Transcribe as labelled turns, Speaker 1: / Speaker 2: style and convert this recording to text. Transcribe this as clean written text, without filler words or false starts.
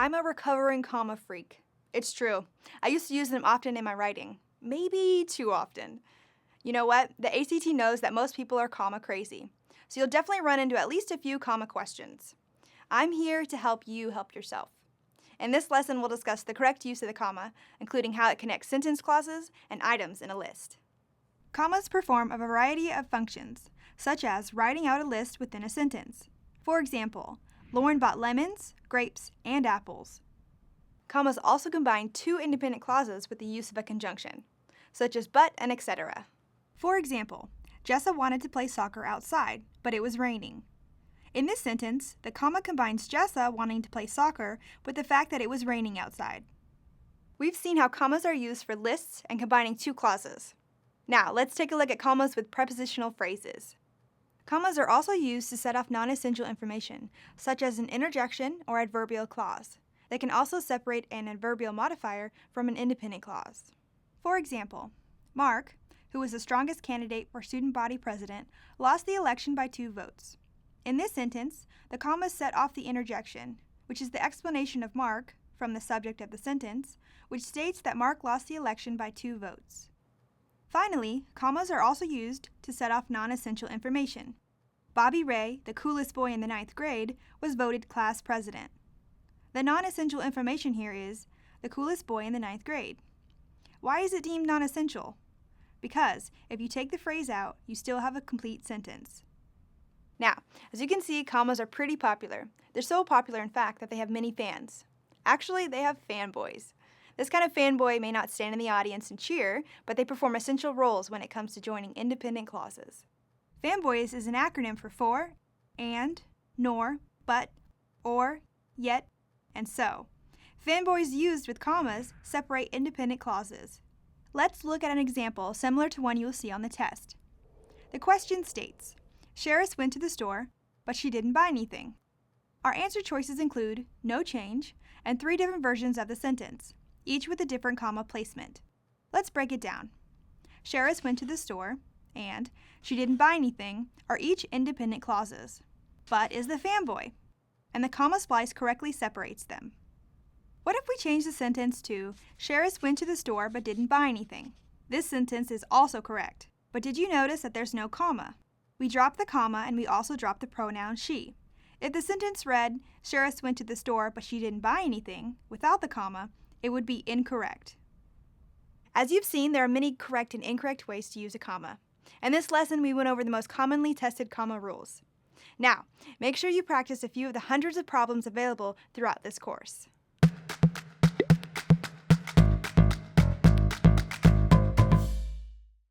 Speaker 1: I'm a recovering comma freak. It's true. I used to use them often in my writing. Maybe too often. You know what? The ACT knows that most people are comma crazy. So you'll definitely run into at least a few comma questions. I'm here to help you help yourself. In this lesson, we'll discuss the correct use of the comma, including how it connects sentence clauses and items in a list. Commas perform a variety of functions, such as writing out a list within a sentence. For example, Lauren bought lemons, grapes, and apples. Commas also combine two independent clauses with the use of a conjunction, such as but and etc. For example, Jessa wanted to play soccer outside, but it was raining. In this sentence, the comma combines Jessa wanting to play soccer with the fact that it was raining outside. We've seen how commas are used for lists and combining two clauses. Now, let's take a look at commas with prepositional phrases. Commas are also used to set off non-essential information, such as an interjection or adverbial clause. They can also separate an adverbial modifier from an independent clause. For example, Mark, who was the strongest candidate for student body president, lost the election by 2 votes. In this sentence, the commas set off the interjection, which is the explanation of Mark from the subject of the sentence, which states that Mark lost the election by 2 votes. Finally, commas are also used to set off non-essential information. Bobby Ray, the coolest boy in the 9th grade, was voted class president. The non-essential information here is the coolest boy in the 9th grade. Why is it deemed non-essential? Because if you take the phrase out, you still have a complete sentence. Now, as you can see, commas are pretty popular. They're so popular, in fact, that they have many fans. Actually, they have fanboys. This kind of fanboy may not stand in the audience and cheer, but they perform essential roles when it comes to joining independent clauses. Fanboys is an acronym for, and, nor, but, or, yet, and so. Fanboys used with commas separate independent clauses. Let's look at an example similar to one you'll see on the test. The question states, Sheris went to the store, but she didn't buy anything. Our answer choices include no change and 3 different versions of the sentence, each with a different comma placement. Let's break it down. Sheris went to the store and she didn't buy anything are each independent clauses. But is the fanboy, and the comma splice correctly separates them. What if we change the sentence to Sheris went to the store but didn't buy anything? This sentence is also correct, but did you notice that there's no comma? We dropped the comma and we also dropped the pronoun she. If the sentence read, Sheris went to the store but she didn't buy anything, without the comma, it would be incorrect. As you've seen, there are many correct and incorrect ways to use a comma. In this lesson, we went over the most commonly tested comma rules. Now, make sure you practice a few of the hundreds of problems available throughout this course.